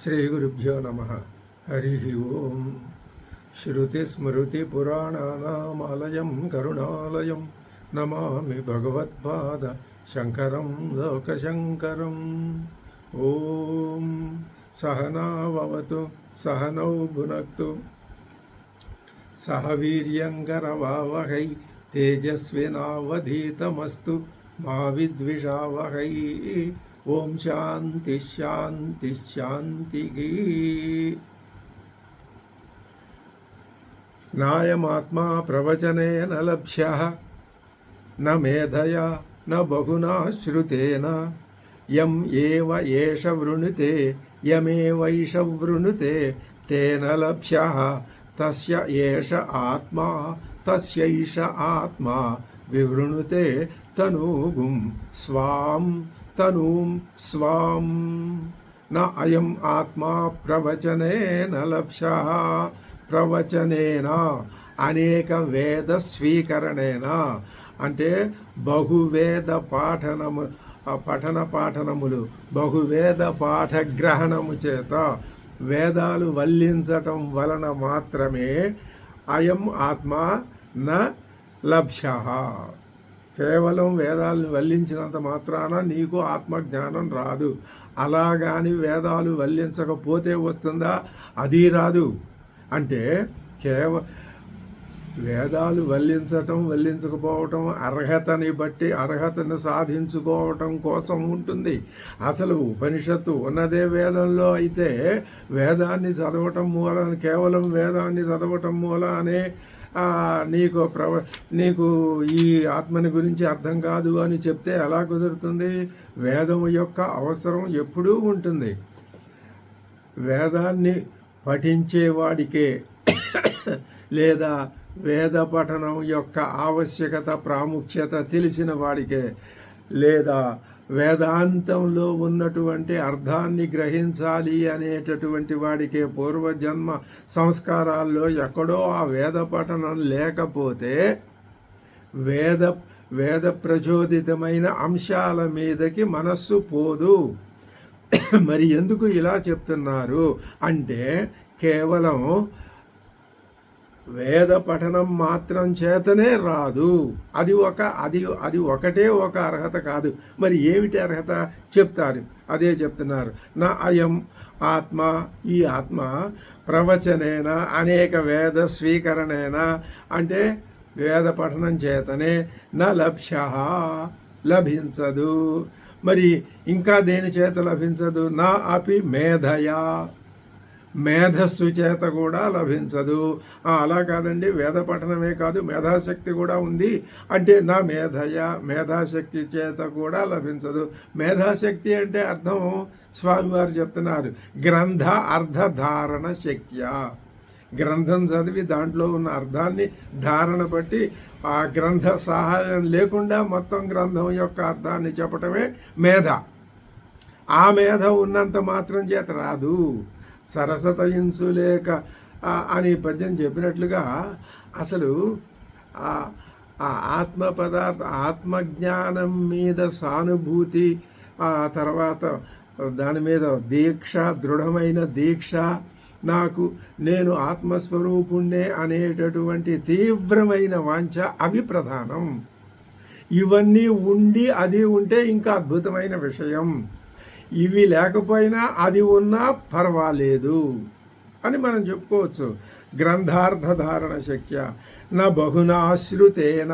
శ్రీగురుభ్యో నమ. హరి ఓం. శ్రుతిస్మృతిపురాణానామాలయం కరుణాలయం నమామి భగవత్పాద శంకరం లోకశంకరం. ఓం సహనావతు సహనౌ భునక్తు సహ వీర్యంకరవావహై తేజస్వినావధీతమస్తు మా విద్విషావహై. ఓం శాంతి శాంతి శాంతికి. నాయమాత్మా ప్రవచనేన లభ్యః న మేధయా న బహునా శ్రుతేన. యం ఏవ ఏష వృణుతే యమేవైష వృణుతే తేన లభ్యః తస్య ఏష ఆత్మా తస్యైష ఆత్మా వివృణుతే తనూగుం స్వాం తనూం స్వాం. న అయం ఆత్మా ప్రవచనేన లభ్యః. ప్రవచనేన అనేక వేద స్వీకరణేన అంటే బహువేద పఠన పాఠనములు బహువేద పాఠగ్రహణము చేత వేదాలు వల్లించటం వలన మాత్రమే అయం ఆత్మ న లభ్యః. కేవలం వేదాలను వల్లించినంత మాత్రాన నీకు ఆత్మజ్ఞానం రాదు. అలాగాని వేదాలు వల్లించకపోతే వస్తుందా? అది రాదు. అంటే వేదాలు వల్లించకపోవటం అర్హతని బట్టి అర్హతను సాధించుకోవటం కోసం ఉంటుంది. అసలు ఉపనిషత్తు ఉన్నదే వేదంలో అయితే వేదాన్ని చదవటం మూలన కేవలం వేదాన్ని చదవటం మూలానే నీకు ఈ ఆత్మని గురించి అర్థం కాదు అని చెప్తే ఎలా కుదురుతుంది? వేదము యొక్క అవసరం ఎప్పుడూ ఉంటుంది. వేదాన్ని పఠించేవాడికే లేదా వేద పఠనం యొక్క ఆవశ్యకత ప్రాముఖ్యత తెలిసిన వాడికే లేదా వేదాంతంలో ఉన్నటువంటి అర్థాన్ని గ్రహించాలి అనేటటువంటి వాడికే పూర్వజన్మ సంస్కారాల్లో ఎక్కడో ఆ వేద పఠనం లేకపోతే వేద ప్రచోదితమైన అంశాల మీదకి మనస్సు పోదు. మరి ఎందుకు ఇలా చెప్తున్నారు అంటే కేవలం వేద పఠనం మాత్రం చేతనే రాదు. అది ఒకటే ఒక అర్హత కాదు. మరి ఏమిటి అర్హత చెప్తారు. అదే చెప్తున్నారు. నా అయం ఆత్మ ఈ ఆత్మ ప్రవచనేన అనేక వేద స్వీకరణేన అంటే వేద పఠనం చేతనే నా లభ్యః లభించదు. మరి ఇంకా దేని చేత లభించదు? నా అపి మేధయా మేధస్సు చేత కూడా లభించదు. అలా కాదండి, వేద పఠనమే కాదు మేధాశక్తి కూడా ఉంది అంటే నా మేధాశక్తి చేత కూడా లభించదు. మేధాశక్తి అంటే అర్థం స్వామివారు చెప్తున్నారు గ్రంథ అర్థధారణ శక్త్యా. గ్రంథం చదివి దాంట్లో ఉన్న అర్థాన్ని ధారణ బట్టి ఆ గ్రంథ సహాయం లేకుండా మొత్తం గ్రంథం యొక్క అర్థాన్ని చెప్పటమే మేధ. ఆ మేధ ఉన్నంత మాత్రం చేత రాదు. సరసతయించులేక అని పద్యం చెప్పినట్లుగా అసలు ఆ ఆత్మజ్ఞానం మీద సానుభూతి, ఆ తర్వాత దాని మీద దీక్ష, దృఢమైన దీక్ష, నేను ఆత్మస్వరూపుణ్ణే అనేటటువంటి తీవ్రమైన వాంఛ అవి ప్రధానం. ఇవన్నీ ఉండి అది ఉంటే ఇంకా అద్భుతమైన విషయం. ఇవి లేకపోయినా అది ఉన్నా పర్వాలేదు అని మనం చెప్పుకోవచ్చు. గ్రంథార్థధారణ శక్య నా బహునాశ్రుతేన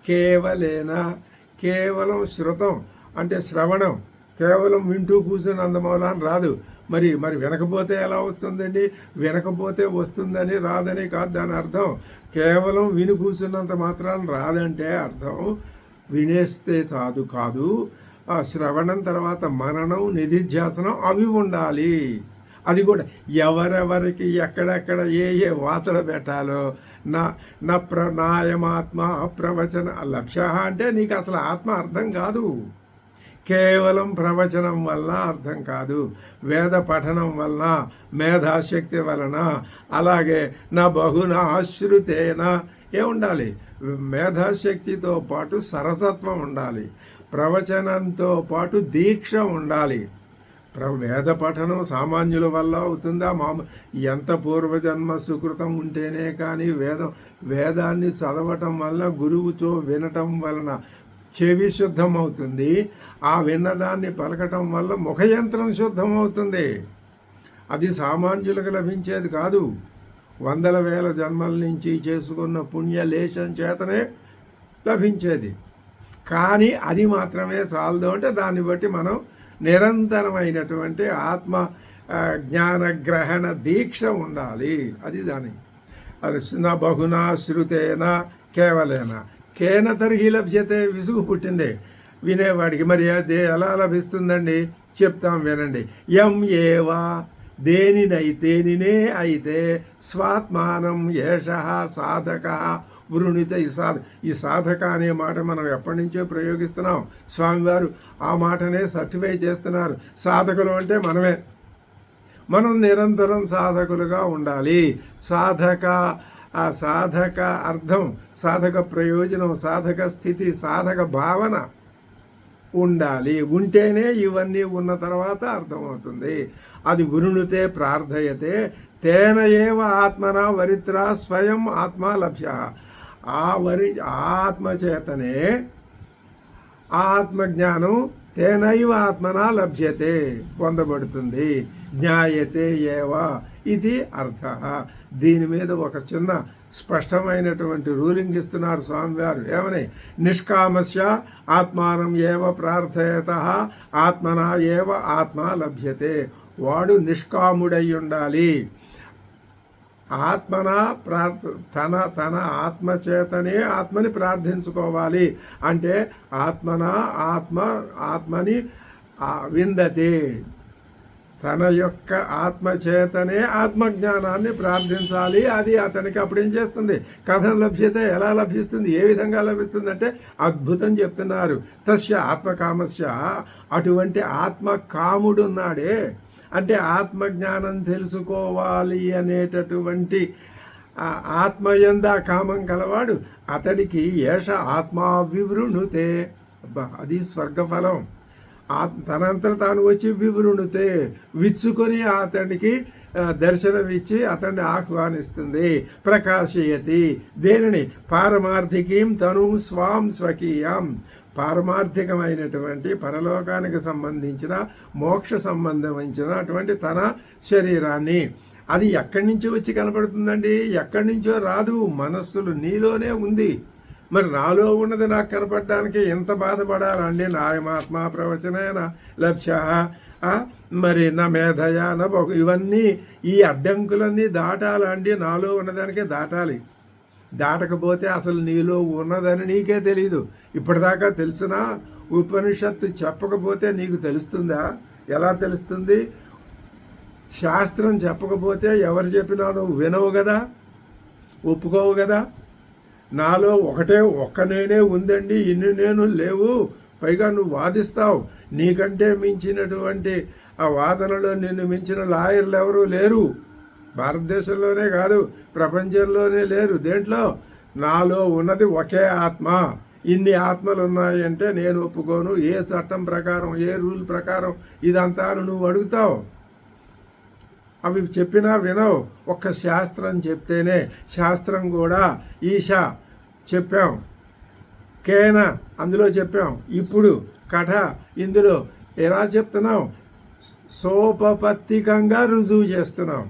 కేవలేన. కేవలం శృతం అంటే శ్రవణం, కేవలం వింటూ కూర్చుని అందమూలాన్ని రాదు. మరి వినకపోతే ఎలా వస్తుందండి? వినకపోతే వస్తుందని రాదని కాదు దాని అర్థం. కేవలం విని కూర్చున్నంత మాత్రాన రాదంటే అర్థం వినేస్తే కాదు. ఆ శ్రవణం తర్వాత మననం, నిధిధ్యాసనం అవి ఉండాలి. అది కూడా ఎవరెవరికి ఎక్కడెక్కడ ఏ వాతలు పెట్టాలో నాయమాత్మ ప్రవచన లక్ష్య అంటే నీకు అసలు ఆత్మ అర్థం కాదు. కేవలం ప్రవచనం వలన అర్థం కాదు. వేద పఠనం వలన, మేధాశక్తి వలన, అలాగే నా బహునాశ్రుతేన ఉండాలి? మేధాశక్తితో పాటు సరసత్వం ఉండాలి. ప్రవచనంతో పాటు దీక్ష ఉండాలి. వేద పఠనం సామాన్యుల వల్ల అవుతుందా? ఎంత పూర్వజన్మ సుకృతం ఉంటేనే కానీ వేదాన్ని చదవటం వల్ల గురువుతో వినటం వలన చెవి శుద్ధం అవుతుంది. ఆ విన్నదాన్ని పలకటం వల్ల ముఖయంత్రం శుద్ధం అవుతుంది. అది సామాన్యులకు లభించేది కాదు. వందల వేల జన్మల నుంచి చేసుకున్న పుణ్యలేశం చేతనే లభించేది. కానీ అది మాత్రమే చాలదు. అంటే దాన్ని బట్టి మనం నిరంతరమైనటువంటి ఆత్మ జ్ఞాన గ్రహణ దీక్ష ఉండాలి. అది దాని నా బహునా శ్రుతేన కేవలేన కేన తరిహి లభ్యతే. విసుగు పుట్టింది వినేవాడికి. మరి ఎలా లభిస్తుందండి? చెప్తాం వినండి. యం ఏవా దేనినే అయితే స్వాత్మానం ఏష సాధక వృణిత. ఈ సాధక అనే మాట మనం ఎప్పటి నుంచో ప్రయోగిస్తున్నాం. స్వామివారు ఆ మాటనే సర్టిఫై చేస్తున్నారు. సాధకులు అంటే మనమే. మనం నిరంతరం సాధకులుగా ఉండాలి. ఆ సాధక అర్థం, సాధక ప్రయోజనం, సాధక స్థితి, సాధక భావన ఉండాలి. ఉంటేనే ఇవన్నీ ఉన్న తర్వాత అర్థమవుతుంది. అది వృణుతే ప్రార్థయతే తేన ఏవ ఆత్మన వరిత్ర స్వయం ఆత్మ లభ్య. ఆత్మచేతనే ఆత్మజ్ఞానం తేనైవ ఆత్మన లభ్యతే పొందబడుతుంది. జ్ఞాయతే ఏవ ఇది అర్థ. దీని మీద ఒక చిన్న స్పష్టమైనటువంటి రూలింగ్ ఇస్తున్నారు స్వామివారు. ఏమని? నిష్కామస్య ఆత్మానం ఏవ ప్రార్థయత ఆత్మన ఏవ ఆత్మ లభ్యతే. వాడు నిష్కాముడై ఉండాలి. ఆత్మన తన ఆత్మచేతనే ఆత్మని ప్రార్థించుకోవాలి. అంటే ఆత్మని విందతే. తన యొక్క ఆత్మచేతనే ఆత్మజ్ఞానాన్ని ప్రార్థించాలి. అది అతనికి అప్పుడు ఏం చేస్తుంది? కథం లభ్యత. ఎలా లభిస్తుంది? ఏ విధంగా లభిస్తుంది అంటే అద్భుతం చెప్తున్నారు. తస్య ఆత్మకామస్య. అటువంటి ఆత్మకాముడున్నాడే, అంటే ఆత్మజ్ఞానం తెలుసుకోవాలి అనేటటువంటి ఆత్మయంద కామం కలవాడు, అతడికి ఏష ఆత్మా వివృణుతే. అది స్వర్గఫలం. తనంతట తాను వచ్చి వివృణుతే, విచ్చుకొని అతనికి దర్శనమిచ్చి అతన్ని ఆహ్వానిస్తుంది. ప్రకాశయతి. దేనిని? పారమార్థికీం తను స్వాం స్వకీయం. పారమార్థికమైనటువంటి పరలోకానికి సంబంధించిన మోక్ష సంబంధించిన అటువంటి తన శరీరాన్ని. అది ఎక్కడి నుంచి వచ్చి కనపడుతుందండి? ఎక్కడి నుంచో రాదు. మనస్సులు నీలోనే ఉంది. మరి నాలో ఉన్నది నాకు కనపడడానికి ఎంత బాధపడాలండి? నాయమాత్మ ప్రవచనైన లక్ష్య మరి నా మేధయ నా ఇవన్నీ ఈ అడ్డంకులన్నీ దాటాలండి. నాలో ఉన్నదానికే దాటాలి. దాటకపోతే అసలు నీలో ఉన్నదని నీకే తెలీదు. ఇప్పటిదాకా తెలిసినా ఉపనిషత్తు చెప్పకపోతే నీకు తెలుస్తుందా? ఎలా తెలుస్తుంది? శాస్త్రం చెప్పకపోతే ఎవరు చెప్పినా నువ్వు వినవు కదా, ఒప్పుకోవు కదా. నాలో ఒక్క నేనే ఉందండి, ఇన్ని నేను లేవు, పైగా నువ్వు వాదిస్తావు. నీకంటే మించినటువంటి ఆ వాదనలో నిన్ను మించిన లాయర్లు ఎవరూ లేరు. భారతదేశంలోనే కాదు, ప్రపంచంలోనే లేరు. దేంట్లో? నాలో ఉన్నది ఒకే ఆత్మ. ఇన్ని ఆత్మలు ఉన్నాయంటే నేను ఒప్పుకోను. ఏ చట్టం ప్రకారం, ఏ రూల్ ప్రకారం ఇదంతా నువ్వు అడుగుతావు? అవి చెప్పినా వినవు. ఒక్క శాస్త్రం చెప్తేనే. శాస్త్రం కూడా ఈశా చెప్పాం, కేన అందులో చెప్పాం, ఇప్పుడు కథ ఇందులో ఎలా చెప్తున్నాం? సోపపత్తికంగా రుజువు చేస్తున్నాం.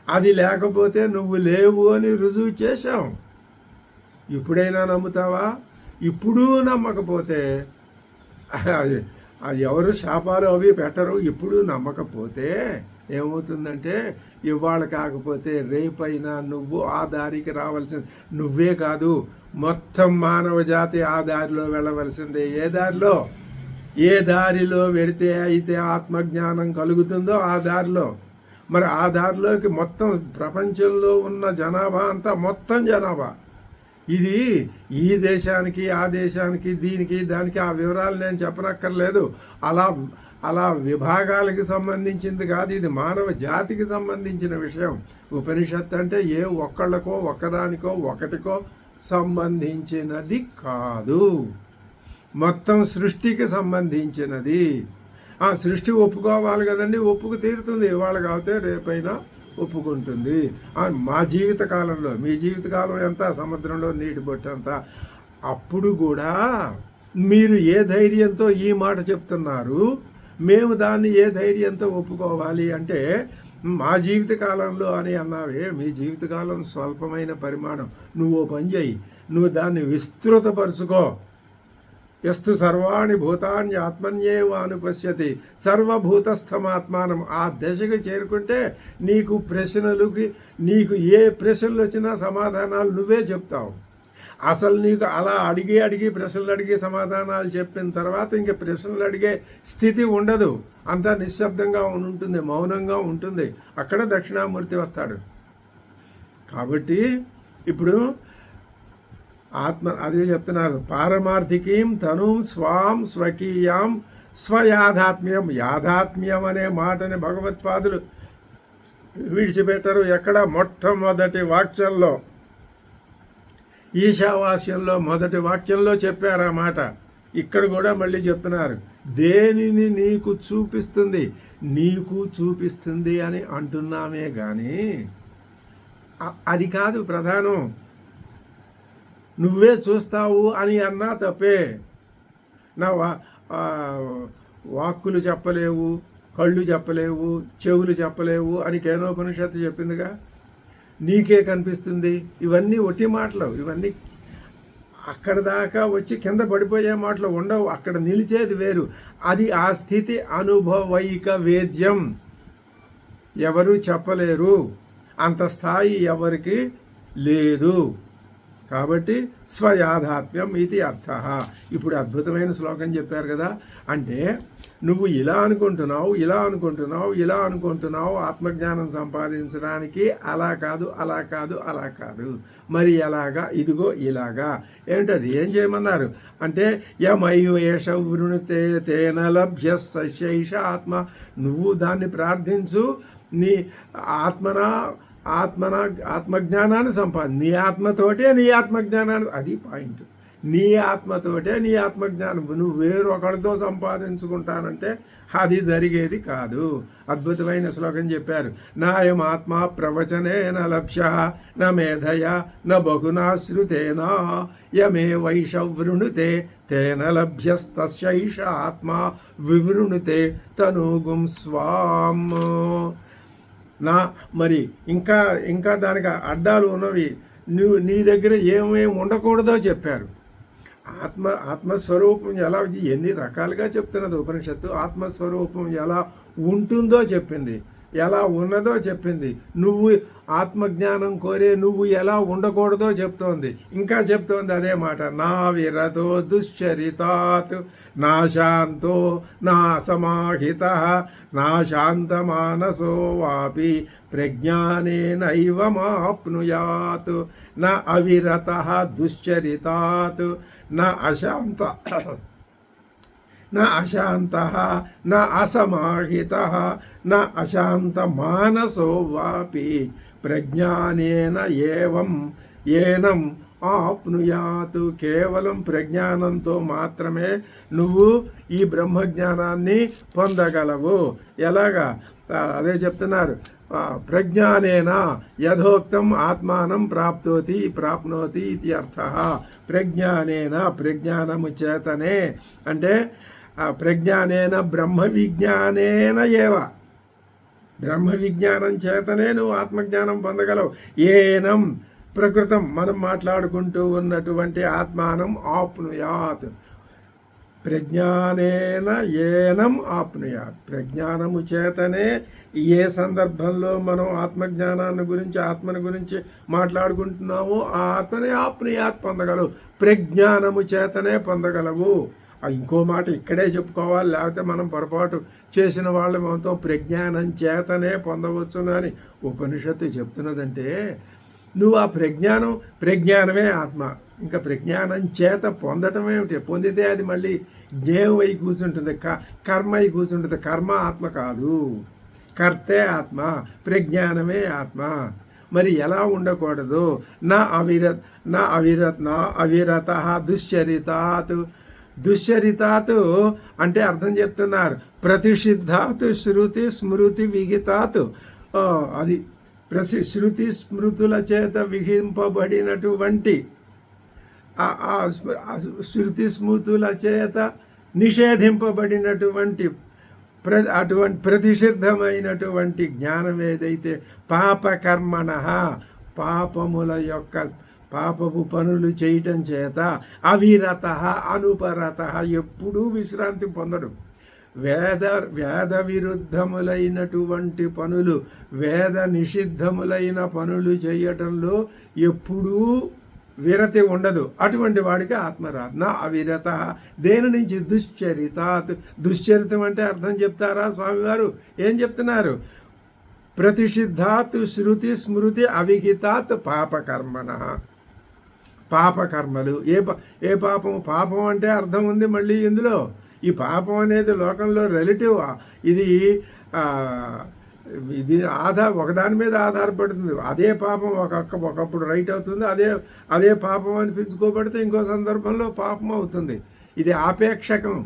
అది లేకపోతే నువ్వు లేవు అని రుజువు చేశాం. ఇప్పుడైనా నమ్ముతావా? ఇప్పుడు నమ్మకపోతే అది ఎవరు శాపాలు అవి పెట్టరు. ఇప్పుడు నమ్మకపోతే ఏమవుతుందంటే ఇవాళ కాకపోతే రేపైనా నువ్వు ఆ దారికి రావాల్సిన, నువ్వే కాదు మొత్తం మానవ జాతి ఆ దారిలో వెళ్ళవలసిందే. ఏ దారిలో వెడితే అయితే ఆత్మజ్ఞానం కలుగుతుందో ఆ దారిలో. మరి ఆ దారిలోకి మొత్తం ప్రపంచంలో ఉన్న జనాభా అంతా, మొత్తం జనాభా, ఇది ఈ దేశానికి ఆ దేశానికి దీనికి దానికి ఆ వివరాలు నేను చెప్పనక్కర్లేదు. అలా విభాగాలకి సంబంధించింది కాదు. ఇది మానవ జాతికి సంబంధించిన విషయం. ఉపనిషత్తు అంటే ఏ ఒక్కళ్ళకో ఒక్కదానికో ఒకటికో సంబంధించినది కాదు, మొత్తం సృష్టికి సంబంధించినది. ఆ సృష్టి ఒప్పుకోవాలి కదండి, ఒప్పుకు తీరుతుంది. ఇవాళ కాకపోతే రేపైనా ఒప్పుకుంటుంది. మా జీవితకాలంలో, మీ జీవితకాలం ఎంత, సముద్రంలో నీటి బొట్టంత. అప్పుడు కూడా మీరు ఏ ధైర్యంతో ఈ మాట చెప్తున్నారు, మేము దాన్ని ఏ ధైర్యంతో ఒప్పుకోవాలి అంటే, మా జీవితకాలంలో అని అన్నావే, మీ జీవితకాలం స్వల్పమైన పరిమాణం. నువ్వు ఓ పని చేయి, నువ్వు దాన్ని విస్తృతపరుచుకో. ఎస్తు సర్వాణి భూతాన్ని ఆత్మన్యేవ అనుపశ్యతి సర్వభూతస్థమాత్మానం. ఆ దశకు చేరుకుంటే నీకు నీకు ఏ ప్రశ్నలు వచ్చినా సమాధానాలు నువ్వే చెప్తావు. అసలు నీకు అలా అడిగి ప్రశ్నలు అడిగి సమాధానాలు చెప్పిన తర్వాత ఇంక ప్రశ్నలు అడిగే స్థితి ఉండదు. అంతా నిశ్శబ్దంగా ఉంటుంది, మౌనంగా ఉంటుంది. అక్కడ దక్షిణామూర్తి వస్తాడు. కాబట్టి ఇప్పుడు అదే చెప్తున్నారు, పారమార్థికీం తను స్వాం స్వకీయాం స్వయాథాత్మ్యం. యాథాత్మ్యం అనే మాటని భగవత్పాదులు విడిచిపెట్టరు. ఎక్కడ? మొట్టమొదటి వాక్యంలో, ఈశావాస్యంలో మొదటి వాక్యంలో చెప్పారు ఆ మాట. ఇక్కడ కూడా మళ్ళీ చెప్తున్నారు, దేనిని నీకు చూపిస్తుంది అని అంటున్నామే కానీ అది కాదు ప్రధానం. నువ్వే చూస్తావు అని అన్నా తప్పే. నా వాక్కులు చెప్పలేవు, కళ్ళు చెప్పలేవు, చెవులు చెప్పలేవు అని కేనోపనిషత్తు చెప్పిందిగా. నీకే కనిపిస్తుంది. ఇవన్నీ ఒట్టి మాటలు. ఇవన్నీ అక్కడ దాకా వచ్చి కింద పడిపోయే మాటలు ఉండవు. అక్కడ నిలిచేది వేరు. అది ఆ స్థితి అనుభవైక వేద్యం. ఎవరు చెప్పలేరు. అంత స్థాయి ఎవరికి లేదు. కాబట్టి స్వయాథాత్మ్యం ఇది అర్థ. ఇప్పుడు అద్భుతమైన శ్లోకం చెప్పారు కదా. అంటే నువ్వు ఇలా అనుకుంటున్నావు ఆత్మజ్ఞానం సంపాదించడానికి. అలా కాదు. మరి ఎలాగా? ఇదిగో ఇలాగా. ఏంటది? ఏం చేయమన్నారు అంటే, యమైవేష వృణుతే తేన లభ్య సశైష ఆత్మ. నువ్వు దాన్ని ప్రార్థించు. నీ ఆత్మజ్ఞానాన్ని నీ ఆత్మతోటే నీ ఆత్మజ్ఞానాన్ని. అది పాయింట్. నీ ఆత్మతోటే నీ ఆత్మజ్ఞానం. నువ్వు వేరొకరితో సంపాదించుకుంటానంటే అది జరిగేది కాదు. అద్భుతమైన శ్లోకం చెప్పారు. నాయం ఆత్మ ప్రవచనేన లభ్య న మేధయ న బహునాశ్రుతేనా యమే వైషవృణుతే తేన లభ్యస్తశైష ఆత్మ వివృణుతే తనుగుం స్వాం. మరి ఇంకా దానికి అడ్డాలు ఉన్నవి. నీ దగ్గర ఏమేమి ఉండకూడదో చెప్పారు. ఆత్మస్వరూపం ఎలా, ఎన్ని రకాలుగా చెప్తున్నది ఉపనిషత్తు. ఆత్మస్వరూపం ఎలా ఉంటుందో చెప్పింది, ఎలా ఉన్నదో చెప్పింది. నువ్వు ఆత్మజ్ఞానం కోరే నువ్వు ఎలా ఉండకూడదో చెప్తోంది. ఇంకా చెప్తోంది అదే మాట. నా విరతో దుశ్చరితాత్ నా శాంతో నా సమాహిత నా శాంతమానసో వాపి ప్రజ్ఞానేనైవ మాప్నుయాత్. నా అవిరత దుశ్చరితాత్ నా అశాంత నా అసమాహిత నా అశాంత మానసో వాపి ప్రజ్ఞానేన ఏనం ఆప్నుయాత్. కేవలం ప్రజ్ఞానంతో మాత్రమే నువ్వు ఈ బ్రహ్మజ్ఞానాన్ని పొందగలవు. ఎలాగా? అదే చెప్తున్నారు. ప్రజ్ఞానేన యథోక్తం ఆత్మానం ప్రాప్నోతి ఇది అర్థ. ప్రజ్ఞానేన, ప్రజ్ఞానము చేతనే. అంటే ప్రజ్ఞానేన బ్రహ్మ విజ్ఞానేన ఏవ. బ్రహ్మ విజ్ఞానం చేతనే నువ్వు ఆత్మజ్ఞానం పొందగలవు. ఏనం ప్రకృతం, మనం మాట్లాడుకుంటూ ఉన్నటువంటి ఆత్మానం ఆప్నుయాత్. ప్రజ్ఞానేన ఏనం ఆప్నుయాత్. ప్రజ్ఞానము చేతనే ఏ సందర్భంలో మనం ఆత్మజ్ఞానాన్ని గురించి, ఆత్మని గురించి మాట్లాడుకుంటున్నామో ఆ ఆత్మనే ఆప్నుయాత్ పొందగలవు. ప్రజ్ఞానము చేతనే పొందగలవు. ఇంకో మాట ఇక్కడే చెప్పుకోవాలి, లేకపోతే మనం పొరపాటు చేసిన వాళ్ళ మొత్తం ప్రజ్ఞానం చేతనే పొందవచ్చునని ఉపనిషత్తు చెప్తున్నదంటే, నువ్వు ఆ ప్రజ్ఞానమే ఆత్మ. ఇంకా ప్రజ్ఞానం చేత పొందటం ఏమిటి? పొందితే అది మళ్ళీ జ్ఞేయం అయి కూర్చుంటుంది, కర్మ అయి కూర్చుంటుంది. కర్మ ఆత్మ కాదు, కర్తే ఆత్మ, ప్రజ్ఞానమే ఆత్మ. మరి ఎలా ఉండకూడదు? నా అవిరత దుశ్చరితాత్ దుశ్చరితాత్ అంటే అర్థం చెప్తున్నారు. ప్రతిషిద్ధాత్ శృతి స్మృతి విహితాత్, అది శృతి స్మృతుల చేత విహింపబడినటువంటి శృతి స్మృతుల చేత నిషేధింపబడినటువంటి అటువంటి ప్రతిషిద్ధమైనటువంటి జ్ఞానం ఏదైతే పాపకర్మణ, పాపముల యొక్క పాపపు పనులు చేయటం చేత అవిరత అనుపరత, ఎప్పుడూ విశ్రాంతి పొందడు. వేద విరుద్ధములైనటువంటి పనులు, వేద నిషిద్ధములైన పనులు చేయటంలో ఎప్పుడూ విరతి ఉండదు. అటువంటి వాడికి ఆత్మరాధ. నా అవిరత దేని నుంచి? దుశ్చరితాత్. దుశ్చరితం అంటే అర్థం చెప్తారా స్వామివారు? ఏం చెప్తున్నారు? ప్రతిషిద్ధాత్ శృతి స్మృతి అవిహితాత్ పాపకర్మణ. పాపకర్మలు ఏ పాపం? పాపం అంటే అర్థం ఉంది మళ్ళీ ఇందులో. ఈ పాపం అనేది లోకంలో రిలేటివ్. ఇది ఒకదాని మీద ఆధారపడుతుంది. అదే పాపం ఒకప్పుడు రైట్ అవుతుంది, అదే పాపం అనిపించుకోబడితే ఇంకో సందర్భంలో పాపం అవుతుంది. ఇది ఆపేక్షకం.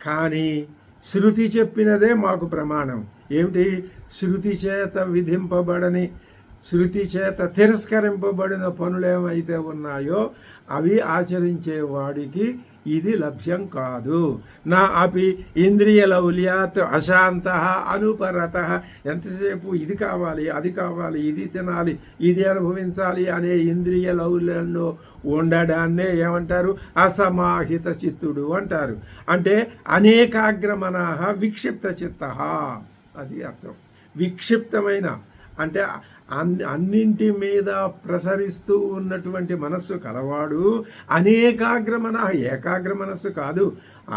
కానీ శృతి చెప్పినదే మాకు ప్రమాణం. ఏమిటి? శృతి చేత విధింపబడని, శృతి చేత తిరస్కరింపబడిన పనులు ఏమైతే ఉన్నాయో అవి ఆచరించే వాడికి ఇది లభ్యం కాదు. నా అపి ఇంద్రియ లౌల్యాత్ అశాంత అనుపరత. ఎంతసేపు ఇది కావాలి, అది కావాలి, ఇది తినాలి, ఇది అనుభవించాలి అనే ఇంద్రియ లౌల్యంలో ఉండడాన్నే ఏమంటారు? అసమాహిత చిత్తుడు అంటారు. అంటే అనేకాగ్రమనః విక్షిప్త చిత్త, అది అర్థం. విక్షిప్తమైన అంటే అన్నింటి మీద ప్రసరిస్తూ ఉన్నటువంటి మనస్సు కలవాడు అనేకాగ్రమన. ఏకాగ్ర మనస్సు కాదు.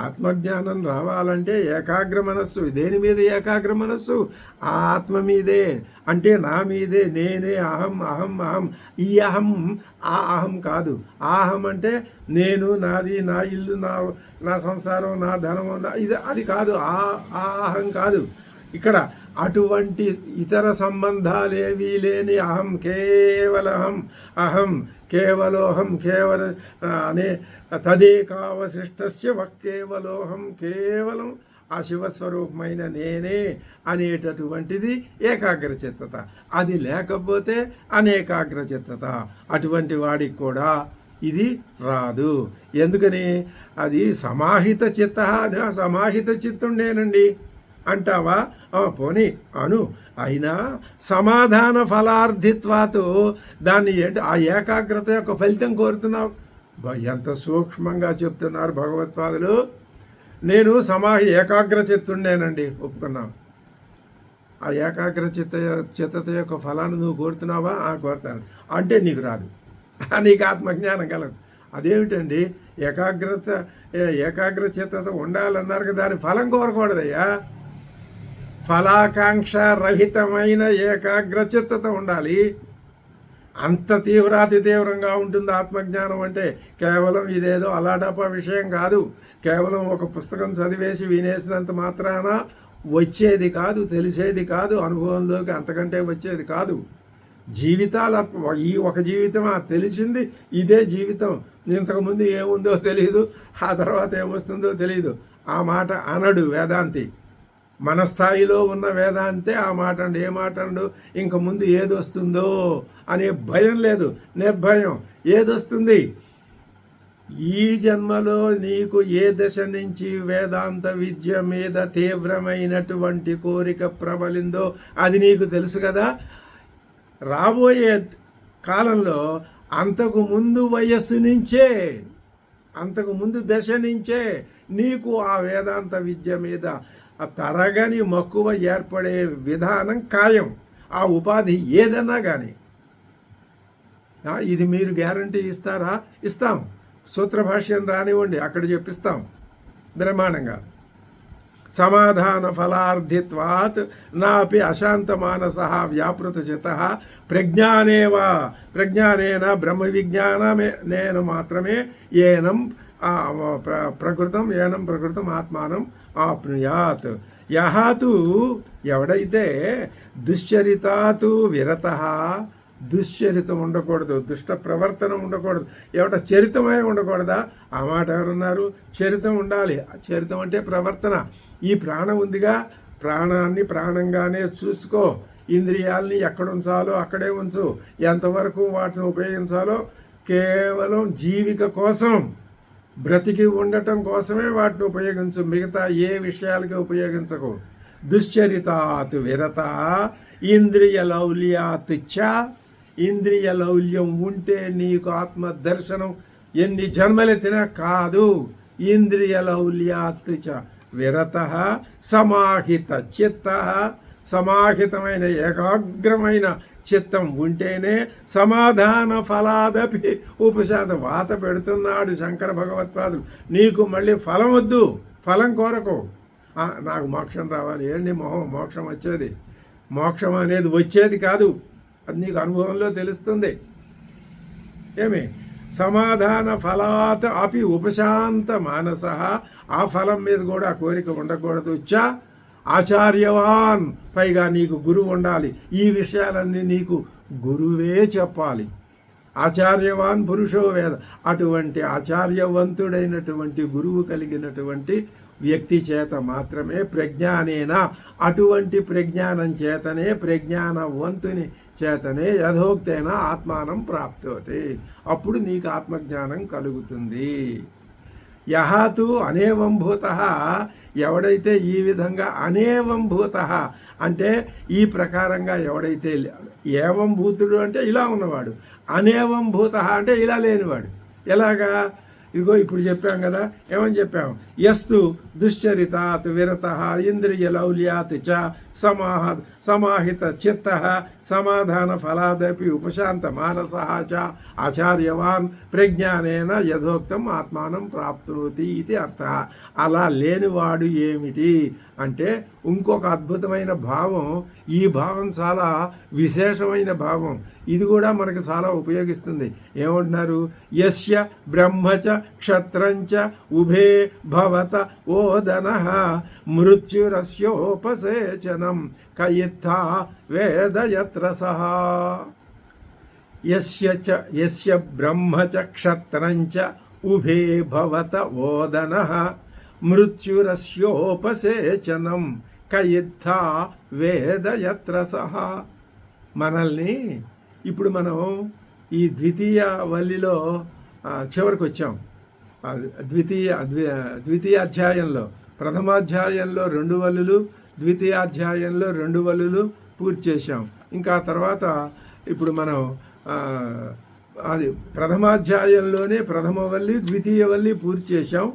ఆత్మజ్ఞానం రావాలంటే ఏకాగ్ర మనస్సు. దేని మీద ఏకాగ్ర మనస్సు? ఆత్మ మీదే. అంటే నా మీదే, నేనే, అహం అహం అహం. ఈ అహం ఆ అహం కాదు. అహం అంటే నేను, నాది, నా ఇల్లు, నా సంసారం, నా ధనం, అది కాదు. ఆ అహం కాదు ఇక్కడ. అటువంటి ఇతర సంబంధాలేవీ లేని అహం, కేవలహం, అహం కేవలోహం, కేవల అనే తదేకావశిష్టస్య వక్కేవలోహం, కేవలం ఆ శివస్వరూపమైన నేనే అనేటటువంటిది ఏకాగ్రచిత్తత. అది లేకపోతే అనేకాగ్రచిత్తత. అటువంటి వాడికి కూడా ఇది రాదు. ఎందుకని? అది సమాహిత చిత్త. సమాహిత చిత్తుండేనండి అంటావా? పోనీ అను. అయినా సమాధాన ఫలార్థిత్వాతో దాన్ని ఆ ఏకాగ్రత యొక్క ఫలితం కోరుతున్నావు. ఎంత సూక్ష్మంగా చెప్తున్నారు భగవత్పాదులు. నేను ఏకాగ్ర చిత్తుండేనండి, ఒప్పుకున్నావు. ఆ ఏకాగ్ర చిత్తత యొక్క ఫలాన్ని నువ్వు కోరుతున్నావా? కోరుతాను అంటే నీకు రాదు, నీకు ఆత్మజ్ఞానం కలదు. అదేమిటండి? ఏకాగ్ర చిత్తత ఉండాలన్నారు కదా, దాని ఫలం కోరకూడదయ్యా. ఫలాకాంక్ష రహితమైన ఏకాగ్రచిత్తత ఉండాలి. అంత తీవ్రాతి తీవ్రంగా ఉంటుంది ఆత్మజ్ఞానం అంటే. కేవలం ఇదేదో అలాడపా విషయం కాదు. కేవలం ఒక పుస్తకం చదివేసి వినేసినంత మాత్రాన వచ్చేది కాదు, తెలిసేది కాదు, అనుభవంలోకి అంతకంటే వచ్చేది కాదు. జీవితాలు ఈ ఒక జీవితం తెలిసింది, ఇదే జీవితం. ఇంతకుముందు ఏముందో తెలియదు, ఆ తర్వాత ఏమొస్తుందో తెలియదు. ఆ మాట అనడు వేదాంతి. మన స్థాయిలో ఉన్న వేదాంతే ఆ మాట అండు. ఏ మాట అండు? ఇంక ముందు ఏదొస్తుందో అనే భయం లేదు, నిర్భయం. ఏదొస్తుంది? ఈ జన్మలో నీకు ఏ దశ నుంచి వేదాంత విద్య మీద తీవ్రమైనటువంటి కోరిక ప్రబలిందో అది నీకు తెలుసు కదా. రాబోయే కాలంలో అంతకు ముందు వయస్సు నుంచే, అంతకు ముందు దశ నుంచే నీకు ఆ వేదాంత విద్య మీద తరగని మక్కువ ఏర్పడే విధానం ఖాయం. ఆ ఉపాధి ఏదన్నా కానీ. ఇది మీరు గ్యారంటీ ఇస్తారా? ఇస్తాం. సూత్రభాష్యం రానివ్వండి, అక్కడ చెప్పిస్తాం బ్రహ్మాండంగా. సమాధాన ఫలార్థిత్వాత్ నాపి అశాంత మానస వ్యాపృత చిత ప్రజ్ఞానేన బ్రహ్మ విజ్ఞానమే నేను మాత్రమే ఏనం ప్రకృతం ఆత్మానం ఆప్నుయాత్. యహాతు ఎవడైతే దుశ్చరితాతు విరత దుశ్చరితం ఉండకూడదు, దుష్ట ప్రవర్తన ఉండకూడదు. ఏమంటే చరితమై ఉండకూడదా? ఆ మాట ఎవరన్నారు? చరితం ఉండాలి. చరితం అంటే ప్రవర్తన. ఈ ప్రాణం ఉందిగా, ప్రాణాన్ని ప్రాణంగానే చూసుకో. ఇంద్రియాలని ఎక్కడ ఉంచాలో అక్కడే ఉంచు. ఎంతవరకు వాటిని ఉపయోగించాలో కేవలం జీవిక కోసం, బ్రతికి ఉండటం కోసమే వాటిని ఉపయోగించు. మిగతా ఏ విషయాలకి ఉపయోగించకు. దుశ్చరితాత్ విరత ఇంద్రియ లౌల్యాత్ చ. ఇంద్రియ లౌల్యం ఉంటే నీకు ఆత్మ దర్శనం ఎన్ని జన్మలెత్తినా కాదు. ఇంద్రియ లౌల్యాత్ చ విరత సమాహిత చిత్త. సమాహితమైన ఏకాగ్రమైన చిత్తం ఉంటేనే సమాధాన ఫలాదపి ఉపశాంత. వాత పెడుతున్నాడు శంకర భగవత్పాదులు. నీకు మళ్ళీ ఫలం వద్దు, ఫలం కోరకు. నాకు మోక్షం రావాలి. ఏంటి మోక్షం వచ్చేది? మోక్షం అనేది వచ్చేది కాదు, అది నీకు అనుభవంలో తెలుస్తుంది. ఏమి సమాధాన ఫలాత్ అపి ఉపశాంత మానస. ఆ ఫలం మీద కూడా కోరిక ఉండకూడదు. చ ఆచార్యవాన్, పైగా నీకు గురువు ఉండాలి. ఈ విషయాలన్నీ నీకు గురువే చెప్పాలి. ఆచార్యవాన్ పురుషో వేద. అటువంటి ఆచార్యవంతుడైనటువంటి గురువు కలిగినటువంటి వ్యక్తి చేత మాత్రమే ప్రజ్ఞానేన, అటువంటి ప్రజ్ఞానం చేతనే, ప్రజ్ఞానవంతుని చేతనే యథోక్తైన ఆత్మానం ప్రాప్తోతే. అప్పుడు నీకు ఆత్మజ్ఞానం కలుగుతుంది. యహాతు అనేవంభూత. ఎవడైతే ఈ విధంగా అనేవంభూత అంటే ఈ ప్రకారంగా ఎవడైతే, ఏవంభూతుడు అంటే ఇలా ఉన్నవాడు, అనేవంభూత అంటే ఇలా లేనివాడు. ఎలాగా? ఇదిగో ఇప్పుడు చెప్పాం కదా, ఏమని చెప్పాం? యస్తు దుశ్చరితాత్ విరత ఇంద్రియ లౌల్యాత్ చ సమాహిత చిత్త సమాధాన ఫలాదపి ఉపశాంత మానస చ ఆచార్యవాన్ ప్రజ్ఞానేన యథోక్తం ఆత్మానం ప్రాప్నోతి ఇది అర్థ. అలా లేనివాడు ఏమిటి అంటే ఇంకొక అద్భుతమైన భావం. ఈ భావం చాలా విశేషమైన భావం. ఇది కూడా మనకు చాలా ఉపయోగిస్తుంది. ఏమంటున్నారు? యస్య బ్రహ్మచ క్షత్రంచ ఉభే భవత ఓదన మృత్యురస్యోపసేచనం కయిత్థా వేదయత్ర సహ. యస్య బ్రహ్మచ క్షత్రంచ ఉభే భవత ఓదన మృత్యురస్యోపసేచనం కయిత్థా వేదయత్ర సహ. మనల్ని ఇప్పుడు మనం ఈ ద్వితీయ వల్లిలో చివరికి వచ్చాం. ద్వితీయ అధ్యాయంలో, ప్రథమాధ్యాయంలో 2 వల్లులు, ద్వితీయాధ్యాయంలో 2 వల్లులు పూర్తి చేశాం. ఇంకా తర్వాత ఇప్పుడు మనం అది ప్రథమాధ్యాయంలోనే ప్రథమ వల్లి, ద్వితీయ వల్లి పూర్తి చేశాం.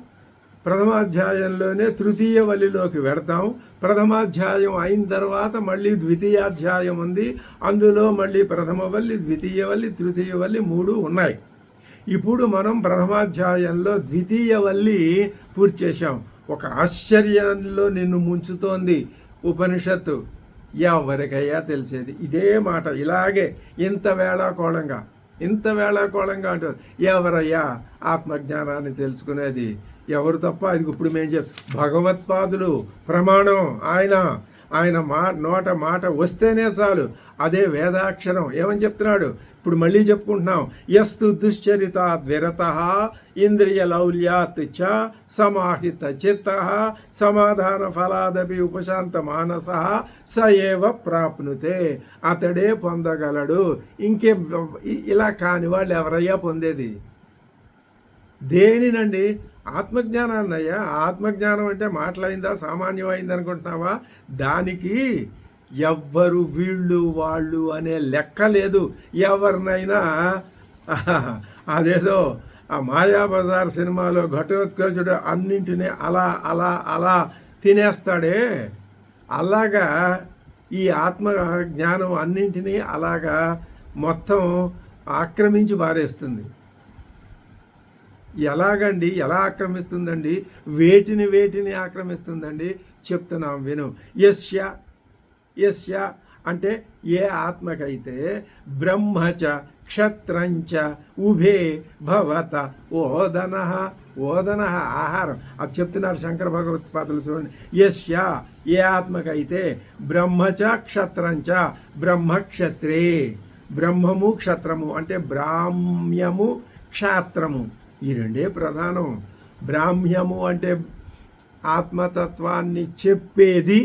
ప్రథమాధ్యాయంలోనే తృతీయ వల్లిలోకి వెడతాం. ప్రథమాధ్యాయం అయిన తర్వాత మళ్ళీ ద్వితీయాధ్యాయం ఉంది. అందులో మళ్ళీ ప్రథమ వల్లి, ద్వితీయ వల్లి, తృతీయ వల్లి 3 ఉన్నాయి. ఇప్పుడు మనం ప్రథమాధ్యాయంలో ద్వితీయ వల్లి పూర్తి చేశాం. ఒక ఆశ్చర్యంలో నిన్ను ముంచుతోంది ఉపనిషత్తు. ఎవరికయ్యా తెలిసేది ఇదే మాట? ఇలాగే ఇంత వేళాకోళంగా అంటారు. ఎవరయ్యా ఆత్మజ్ఞానాన్ని తెలుసుకునేది? ఎవరు తప్ప? అది ఇప్పుడు మేము భగవత్పాదులు ప్రమాణం. ఆయన నోట మాట వస్తేనే చాలు, అదే వేదాక్షరం. ఏమని చెప్తున్నాడు? ఇప్పుడు మళ్ళీ చెప్పుకుంటున్నాం. యస్తు దుశ్చరితాత్ విరతః ఇంద్రియ లౌల్యాత్ చ సమాహిత చిత్తః సమాధాన ఫలాదపి ఉపశాంత మానసః స ఏవ ప్రాప్నుతే. అతడే పొందగలడు. ఇంకేం ఇలా కాని వాళ్ళు ఎవరయ్యా పొందేది? దేనినండి? ఆత్మజ్ఞానాన్ని అయ్యా. ఆత్మజ్ఞానం అంటే మాటలైందా, సామాన్యమైంది అనుకుంటున్నావా? దానికి ఎవ్వరు వీళ్ళు వాళ్ళు అనే లెక్క లేదు. ఎవరినైనా అదేదో ఆ మాయాబజార్ సినిమాలో ఘటోత్కచుడు అన్నింటినీ అలా అలా అలా తినేస్తాడే, అలాగా ఈ ఆత్మ జ్ఞానం అన్నింటినీ అలాగా మొత్తం ఆక్రమించి పారేస్తుంది. ఎలాగండి? ఎలా ఆక్రమిస్తుందండి? వేటిని ఆక్రమిస్తుందండి? చెప్తున్నాం విను. యస్య అంటే ఏ ఆత్మకైతే బ్రహ్మచ క్షత్రంచ ఉభే భవత ఓదన ఆహారం, అది చెప్తున్నారు శంకర భగవత్పాదులు. చూడండి. యస్య ఏ ఆత్మకైతే బ్రహ్మచ క్షత్రంచ బ్రహ్మక్షత్రే బ్రహ్మము క్షత్రము అంటే బ్రాహ్మ్యము క్షాత్రము ఈ రెండే ప్రధానం. బ్రాహ్మ్యము అంటే ఆత్మతత్వాన్ని చెప్పేది,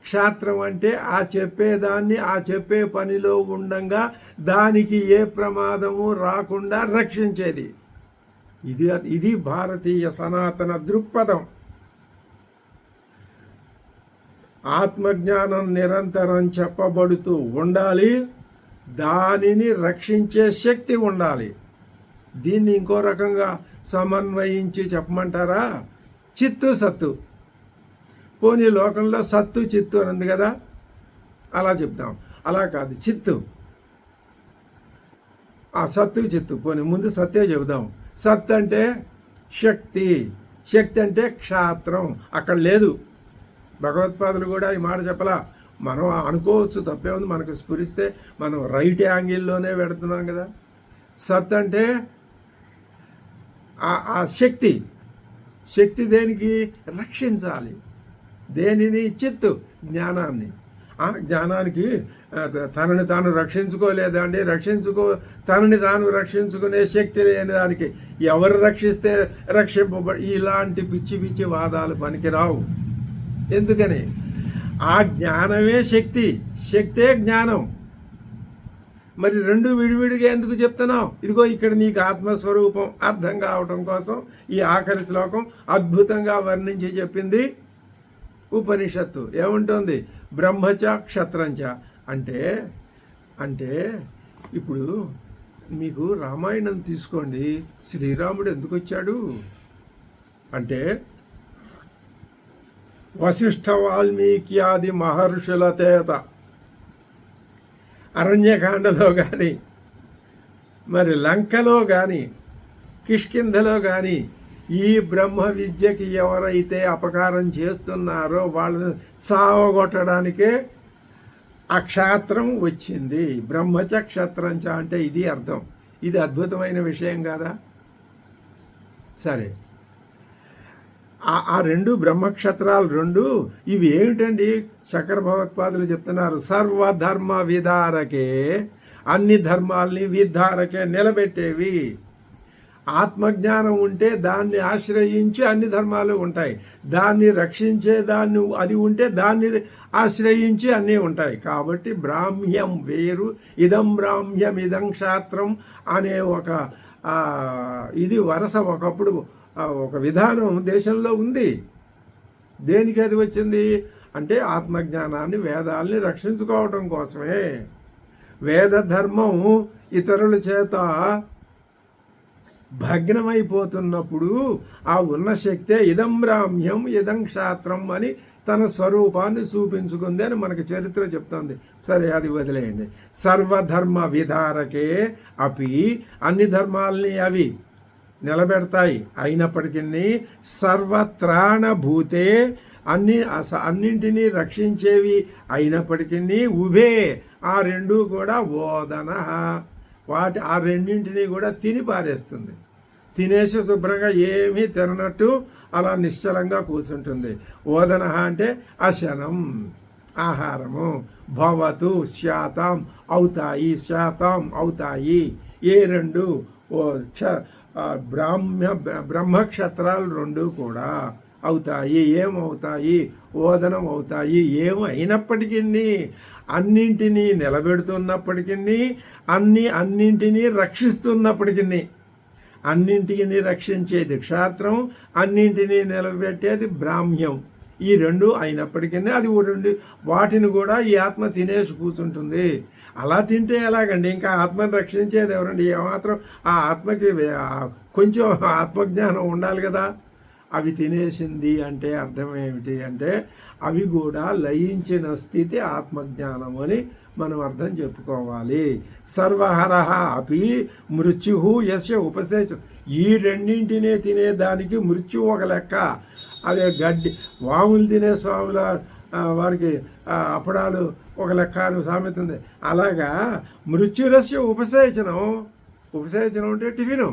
క్షాత్రం అంటే ఆ చెప్పేదాన్ని ఆ చెప్పే పనిలో ఉండంగా దానికి ఏ ప్రమాదము రాకుండా రక్షించేది. ఇది భారతీయ సనాతన దృక్పథం. ఆత్మజ్ఞానం నిరంతరం చెప్పబడుతూ ఉండాలి, దానిని రక్షించే శక్తి ఉండాలి. దీన్ని ఇంకో రకంగా సమన్వయించి చెప్పమంటారా? చిత్తు సత్తు. పోనీ లోకంలో సత్తు చిత్తు అని ఉంది కదా, అలా చెప్తాం. అలా కాదు, చిత్తు. ఆ సత్తు చిత్తు పోనీ ముందు సత్తే చెబుదాం. సత్ అంటే శక్తి, శక్తి అంటే క్షాత్రం. అక్కడ లేదు. భగవత్పాదులు కూడా ఈ మాట చెప్పలా. మనం అనుకోవచ్చు, తప్పే ఉంది. మనకు స్ఫురిస్తే మనం రైట్ యాంగిల్లోనే పెడుతున్నాం కదా. సత్ అంటే ఆ శక్తి. శక్తి దేనికి? రక్షించాలి. దేనిని? చిత్తు, జ్ఞానాన్ని. ఆ జ్ఞానానికి తనని తాను రక్షించుకోలేదండి. తనని తాను రక్షించుకునే శక్తి లేని దానికి ఎవరు రక్షిస్తే ఇలాంటి పిచ్చి పిచ్చి వాదాలు పనికిరావు. ఎందుకని? ఆ జ్ఞానమే శక్తి, శక్తే జ్ఞానం. మరి రెండు విడివిడిగా ఎందుకు చెప్తున్నావు? ఇదిగో ఇక్కడ నీకు ఆత్మస్వరూపం అర్థం కావటం కోసం ఈ ఆఖరి శ్లోకం అద్భుతంగా వర్ణించి చెప్పింది ఉపనిషత్తు. ఏముంటుంది? బ్రహ్మచ క్షత్రంచ అంటే ఇప్పుడు మీకు రామాయణం తీసుకోండి. శ్రీరాముడు ఎందుకు వచ్చాడు అంటే వశిష్ఠ వాల్మీకి మహర్షుల చేత అరణ్యకాండలో కానీ, మరి లంకలో కానీ, కిష్కింధలో కానీ ఈ బ్రహ్మ విద్యకి ఎవరైతే అపకారం చేస్తున్నారో వాళ్ళని చావగొట్టడానికే ఆ క్షాత్రం వచ్చింది. బ్రహ్మచ క్షత్రంచ అంటే ఇది అర్థం. ఇది అద్భుతమైన విషయం కాదా? సరే, ఆ రెండు బ్రహ్మక్షత్రాలు రెండు ఇవి ఏమిటండి? శంకర భగవత్పాదులు చెప్తున్నారు, సర్వధర్మ విధారకే, అన్ని ధర్మాల్ని విధారకే నిలబెట్టేవి. ఆత్మజ్ఞానం ఉంటే దాన్ని ఆశ్రయించి అన్ని ధర్మాలు ఉంటాయి. దాన్ని రక్షించే అది ఉంటే దాన్ని ఆశ్రయించి అన్నీ ఉంటాయి. కాబట్టి బ్రాహ్మ్యం వేరు, ఇదం బ్రాహ్మ్యం ఇదం క్షాత్రం అనే ఇది వరస ఒకప్పుడు ఒక విధానం దేశంలో ఉంది. దేనికి అది వచ్చింది అంటే ఆత్మజ్ఞానాన్ని, వేదాల్ని రక్షించుకోవటం కోసమే. వేద ధర్మం ఇతరుల చేత భగ్నమైపోతున్నప్పుడు ఆ ఉన్న శక్తే ఇదం బ్రాహ్మ్యం ఇదం క్షాత్రం అని తన స్వరూపాన్ని చూపించుకుంది అని మనకు చరిత్ర చెప్తుంది. సరే, అది వదిలేయండి. సర్వధర్మ విధారకే అపి, అన్ని ధర్మాల్ని అవి నిలబెడతాయి. అయినప్పటికీ సర్వత్రాణభూతే, అన్నింటినీ రక్షించేవి అయినప్పటికీ ఉభే, ఆ రెండు కూడా ఓదన, ఆ రెండింటినీ కూడా తిని పారేస్తుంది. తినేసి శుభ్రంగా ఏమీ తిననట్టు అలా నిశ్చలంగా కూర్చుంటుంది. ఓదన అంటే అశనం, ఆహారము. భవతు శాతం అవుతాయి. ఏ రెండు? బ్రహ్మక్షత్రాలు రెండు కూడా అవుతాయి. ఏమవుతాయి? ఓదనం అవుతాయి. ఏమైనప్పటికీ అన్నింటినీ నిలబెడుతున్నప్పటికీ, అన్నింటినీ రక్షిస్తున్నప్పటికీ, అన్నింటినీ రక్షించేది క్షాత్రం, అన్నింటినీ నిలబెట్టేది బ్రాహ్మ్యం. ఈ రెండు అయినప్పటికీ అది రెండు, వాటిని కూడా ఈ ఆత్మ తినేసి కూర్చుంటుంది. అలా తింటే ఎలాగండి? ఇంకా ఆత్మను రక్షించేది ఎవరండి? ఏమాత్రం ఆ ఆత్మకి కొంచెం ఆత్మజ్ఞానం ఉండాలి కదా. అవి తినేసింది అంటే అర్థం ఏమిటి అంటే అవి కూడా లయించిన స్థితి ఆత్మజ్ఞానం అని మనం అర్థం చెప్పుకోవాలి. సర్వహరహ అపి మృత్యు యస్య ఉపసేచ, ఈ రెండింటినే తినేదానికి మృత్యు ఒక లెక్క. అదే వాములు తినే స్వాముల వారికి అప్పడాలు ఒక లెక్క అని సామెత ఉంది. అలాగా మృత్యురస్య ఉపసేచనం అంటే టిఫిను.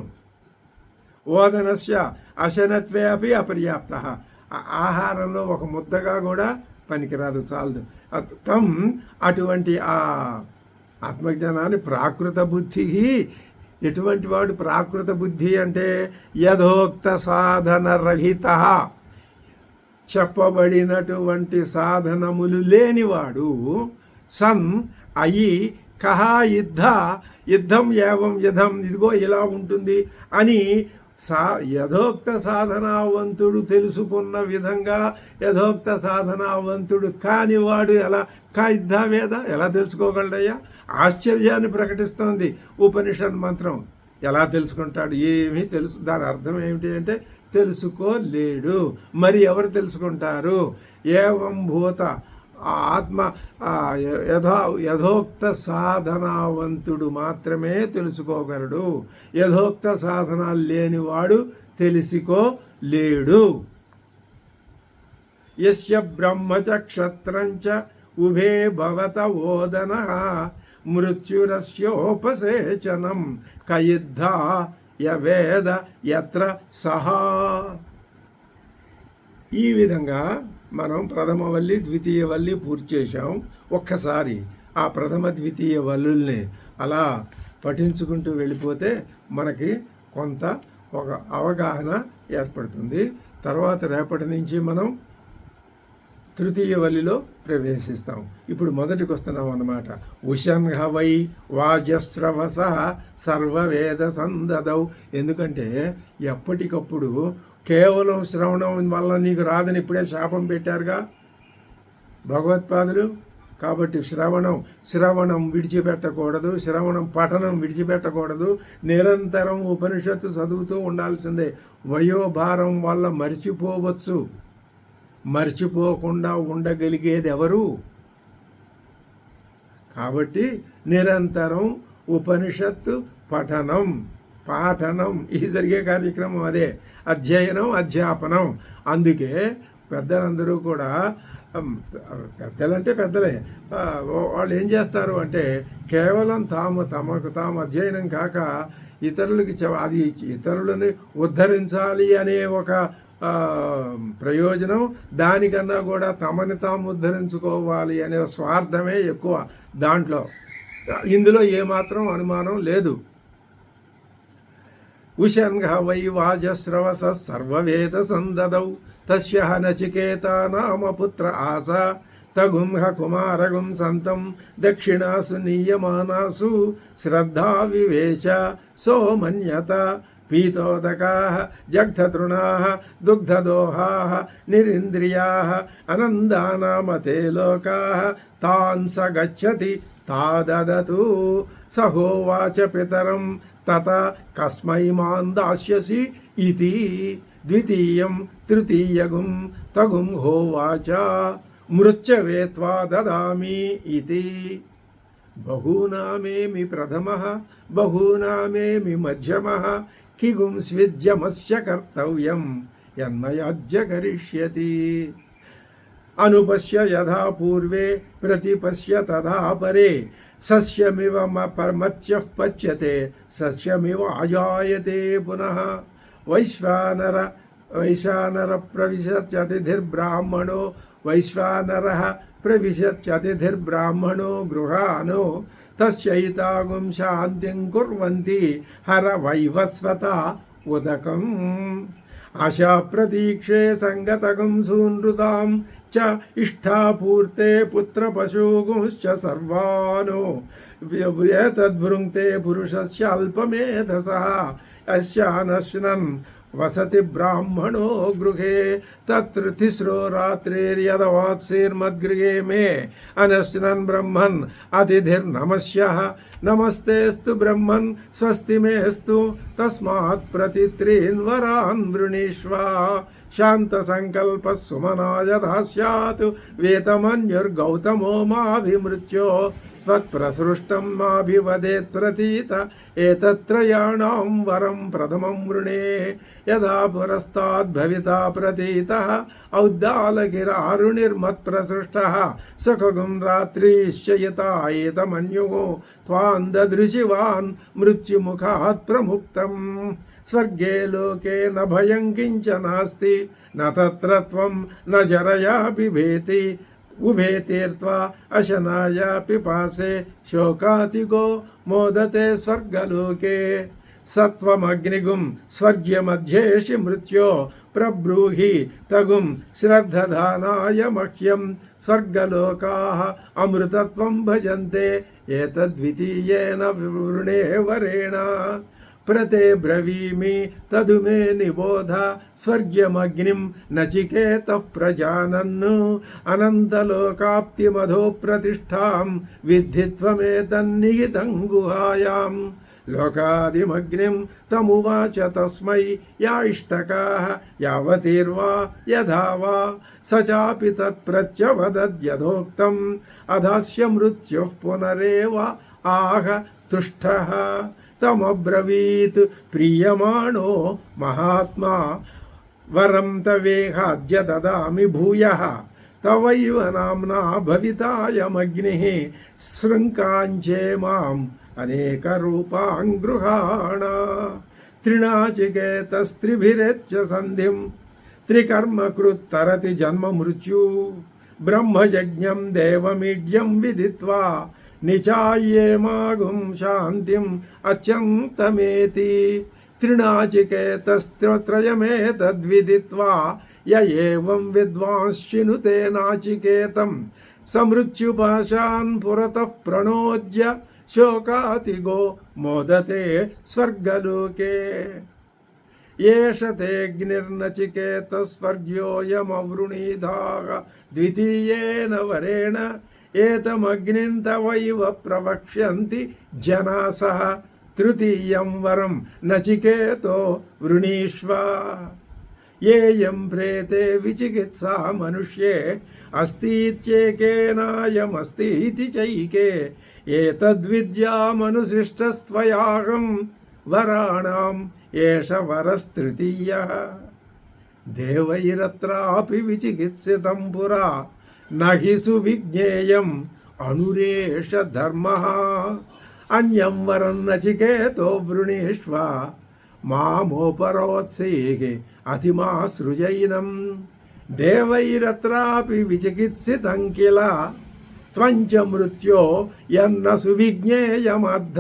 ఓదనస్య అశనత్వే అపి అపర్యాప్త, ఆహారంలో ఒక ముద్దగా కూడా పనికిరాదు, చాలదు. అటువంటి ఆత్మజ్ఞానాన్ని ప్రాకృత బుద్ధికి ఎటువంటి వాడు ప్రాకృత బుద్ధి అంటే యథోక్త సాధన రహిత, చెప్పబడినటువంటి సాధనములు లేనివాడు, సన్ అయి కహా యుద్ధం ఏవం యుధం, ఇదిగో ఇలా ఉంటుంది అని యథోక్త సాధనావంతుడు తెలుసుకున్న విధంగా యథోక్త సాధనావంతుడు కానివాడు ఎలా యుద్ధవేద ఎలా తెలుసుకోగలడయ్యా? ఆశ్చర్యాన్ని ప్రకటిస్తోంది ఉపనిషత్ మంత్రం. ఎలా తెలుసుకుంటాడు? ఏమీ దాని అర్థం ఏమిటి అంటే తెలుసుకోలేడు. మరి ఎవరు తెలుసుకుంటారు? ఏవం భూత ఆత్మ యథోక్త సాధనావంతుడు మాత్రమే తెలుసుకోగలడు. యథోక్త సాధనాలు లేనివాడు తెలుసుకోలేడు. యస్య బ్రహ్మచ క్షత్రంచ ఉభే భవత ఓదన మృత్యురస్యోపసేచనం కయుద్ధ యవేద యత్ర సహా. ఈ విధంగా మనం ప్రథమ వల్లి ద్వితీయ వల్లి పూర్తి చేశాం. ఒక్కసారి ఆ ప్రథమ ద్వితీయ వల్లుల్ని అలా పఠించుకుంటూ వెళ్ళిపోతే మనకి కొంత ఒక అవగాహన ఏర్పడుతుంది. తర్వాత రేపటి నుంచి మనం తృతీయ వల్లిలో ప్రవేశిస్తాం. ఇప్పుడు మొదటికి వస్తున్నాం అన్నమాట. ఉషన్హ వై వాజస్రవస సర్వవేద సందదౌ. ఎందుకంటే ఎప్పటికప్పుడు కేవలం శ్రవణం వల్ల నీకు రాదని ఇప్పుడే శాపం పెట్టారుగా భగవత్పాదులు. కాబట్టి శ్రవణం విడిచిపెట్టకూడదు, పఠనం విడిచిపెట్టకూడదు. నిరంతరం ఉపనిషత్తు చదువుతూ ఉండాల్సిందే. వయోభారం వల్ల మర్చిపోవచ్చు. మర్చిపోకుండా ఉండగలిగేది ఎవరు? కాబట్టి నిరంతరం ఉపనిషత్తు పాఠనం ఈ జరిగే కార్యక్రమం అదే. అధ్యయనం, అధ్యాపనం. అందుకే పెద్దలందరూ కూడా, పెద్దలంటే పెద్దలే, వాళ్ళు ఏం చేస్తారు అంటే కేవలం తమకు తాము అధ్యయనం కాక ఇతరులకి అది ఇతరులని ఉద్ధరించాలి అనే ఒక ప్రయోజనం, దానికన్నా కూడా తమని తాము ఉద్ధరించుకోవాలి అనే స్వార్థమే ఎక్కువ దాంట్లో. ఇందులో ఏమాత్రం అనుమానం లేదు. ఉషన్ఘ వై వాజస్రవస సర్వవేద సందదౌ తస్య నచికేత నామ పుత్ర ఆస తగుంహ కుమారగుం సంతం దక్షిణాసు నీయమానాసు శ్రద్ధా వివేశ సోమన్యత పీతోదకాః జగ్ధతృణాః దుగ్ధదోహాః నిరింద్రియాః అనందానామతే లోకాః తాన్ స గచ్చతి తాదదతు సహోవాచ పితరం తత కస్మై మాన్ దాస్యసి ఇతి ద్వితీయం తృతీయగుం తగుం హోవాచ మృచ్యవేత్వా దదామి ఇతి. బహూనామేమి ప్రథమః బహూనామేమి మధ్యమః కిగుం స్విద్యమస్య కర్తవ్యం యన్మయాజ్య కరిష్యతి. అనుపశ్య యథా పూర్వే ప్రతిపశ్య తథా పరే సస్యమివ మత్స్యః పచ్యతే సస్యమివ అజాయతే పునః. వైశ్వానర ప్రవిశత్యతిథిర్బ్రాహ్మణో వైశ్వానరః ప్రవిశత్యతిథిర్బ్రాహ్మణో గృహానో తస్యైతాగుం శాంతిం కుర్వంతి హర వైవస్వత ఉదకం. ఆశా ప్రతీక్షే సంగతగం సూనృతాం చ ఇష్టాపూర్తే పుత్రపశూగుంశ్చ సర్వానో ఏతద్వృంక్తే పురుషస్య అల్పమేధసః అస్యానశ్నన్ వసతి బ్రాహ్మణో గృహే తత్ర తిస్రో రాత్రిర్యదవాత్సిర్మద్గృహే మే అనశ్నన్ బ్రహ్మన్ అతిథిర్నమస్యః నమస్తేస్తు బ్రహ్మన్ స్వస్తి మేస్తు తస్మాత్ ప్రతిత్రీన్ వరాన్ వృణీష్వ. శాంత సంకల్ప సుమనాయ దాస్యాత్ వేతమన్యుర్గౌతమో మాభిమృత్యో త్వత్ప్రసృష్టం మాభివదేత్ ప్రతీత ఏతత్రయాణాం వరం ప్రథమం వృణే. యదా పురస్తాద్ భవితా ప్రతీతః ఔద్దాలకిరారుణిర్మత్ప్రసృష్టః సఖగుం రాత్రిశ్చయతా ఏతమన్యుః త్వాం దదృశివాన్ మృత్యుముఖాత్ ప్రముక్తం. స్వర్గే లోకే న భయం కించ నాస్తి న తత్ర త్వం న జరయా బిభేతి उभे तीर्त्वा अशनाय पिपासे शोकातिगो मोदते स्वर्गलोके सत्वमग्निगुं स्वर्ग्यमध्येषि मृत्यो प्रब्रूहि तगुं श्रद्धधानाय मह्यं स्वर्गलोकाः अमृतत्वं भजन्ते एतद्वितीयेन वृणे वरेण प्रते ब्रवीमि तदु मे निबोध स्वर्ग्यमग्निं नचिकेतः प्रजानन् अनन्तलोकाप्तिमधो प्रतिष्ठां विद्धि त्वमेतन्निहितं गुहायां लोकादिमग्निं तमुवाच तस्मै या इष्टकाः यावतीर्वा यथा वा स चापि तत्प्रत्यवदद्यथोक्तम् अधास्य मृत्युः पुनरेव आह तुष्टः तमब्रवीत् प्रीयमाणो महात्मा वरं तवेहाद्य ददामि भूयः तवैव नाम्ना भवितायमग्निः शृङ्काञ्चे माम् अनेकरूपां गृहाण त्रिनाचिकेतस्त्रिभिरेच्च सन्धिं त्रिकर्मकृत्तरति जन्म मृत्यु ब्रह्मयज्ञं देवमीड्यं विदित्वा निचायेमागुं शान्तिम् अत्यन्तमेति त्रिनाचिकेतस्त्रयमेतद्विदित्वा य एवं विद्वांश्चिनुते नाचिकेतं समृत्युपाशान् पुरतः प्रणोद्य शोकातिगो मोदते स्वर्गलोके एष तेऽग्निर्नचिकेतस्वर्ग्योऽयमवृणीधाः द्वितीयेन वरेण एतमग्निं तवैव प्रवक्ष्यन्ति जनासः तृतीयं वरं नचिकेतो वृणीष्व येयं प्रेते विचिकित्सा मनुष्ये अस्तीत्येकेनायमस्तीति चैके एतद्विद्यामनुशिष्टस्त्वयाहं वराणाम् एष वरस्तृतीयः देवैरत्रापि विचिकित्सितं पुरा न हि सुविज्ञेयम् अनुरेष धर्मः अन्यं वरं नचिकेतो वृणीष्व मामोपरोत्सेः अतिमासृजैनं देवैरत्रापि विचिकित्सितं किल त्वञ्च मृत्यो यन्न सुविज्ञेयमद्ध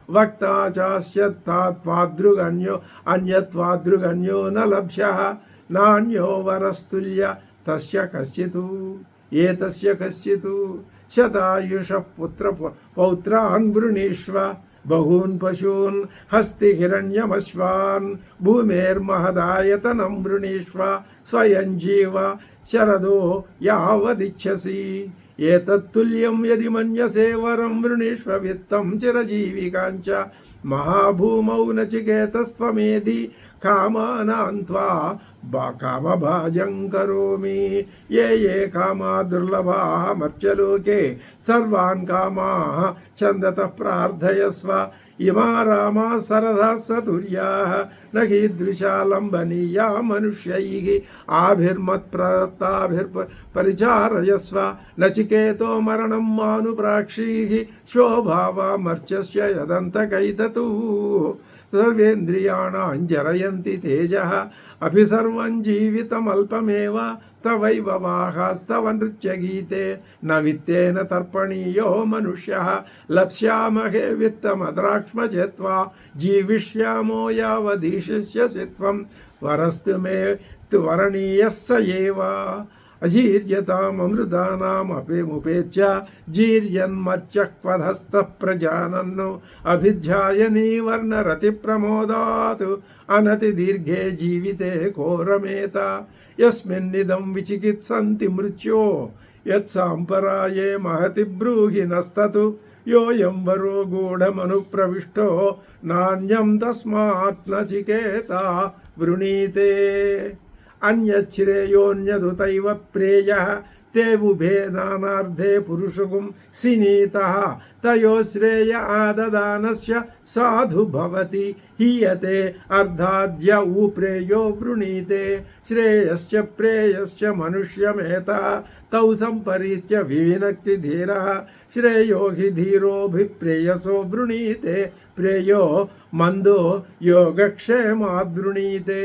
वक्ता चास्यत्तात्वादृगन्यो अन्यत्वादृगन्यो न लभ्यः नान्यो वरस्तुल्य तस्य कश्चित् एतस्य कश्चित् शतायुषः पौत्रान् वृणीष्व बहून् पशून् हस्तिहिरण्यमश्वान् भूमेर्महदायतनं वृणीष्व स्वयं जीव शरदो यावदिच्छसि एतत्तुल्यं यदि मन्यसे वरं वृणीष्व वित्तं चिरजीविकाञ्च महाभूमौ नचिकेतस्त्वमेधि कामानां त्वा कामभाजं करोमि ये कामा दुर्लभाः मर्त्यलोके सर्वान् कामाः छन्दतः प्रार्थयस्व इमा रामा सरदा सतुर्याः न कीदृशा लम्बनीया मनुष्यैः आभिर्मत्प्रदत्ताभिर्परिचारयस्व नचिकेतो मरणं मानुप्राक्षीः शोभावा मर्त्यस्य यदन्तकैततु सर्वेन्द्रियाणां जरयन्ति तेजः अपि सर्वं जीवितमल्पमेव तवैव वाहास्तव नृत्यगीते न वित्तेन तर्पणीयो मनुष्यः लप्स्यामहे वित्तमद्राक्ष्मजेत्वा जीविष्यामो यावदीशिष्यसि त्वं वरस्तु मे तु वरणीयः स एव अजीर्यताममृतानामपिमुपेत्य जीर्यन्मर्त्यः क्वधस्तः प्रजानन् अभिध्यायनीवर्णरतिप्रमोदात् अनतिदीर्घे जीविते घोरमेत यस्मिन्निदं विचिकित्सन्ति मृत्यो यत्साम्पराये महति ब्रूहि नस्ततु योऽयं वरो गूढमनुप्रविष्टो नान्यं तस्मात् नचिकेता वृणीते अन्यच्छ्रेयोऽन्यदुतैव प्रेयः ते उभे नानार्धे पुरुषगुं सिनीतः तयो श्रेय आददानस्य साधु भवति हीयते अर्धाद्य उप्रेयो वृणीते श्रेयश्च प्रेयश्च मनुष्यमेतः तौ सम्परीत्य विविनक्ति धीरः श्रेयो हि धीरोऽभिप्रेयसो वृणीते प्रेयो मंदो योगक्षेमाद्रुणीते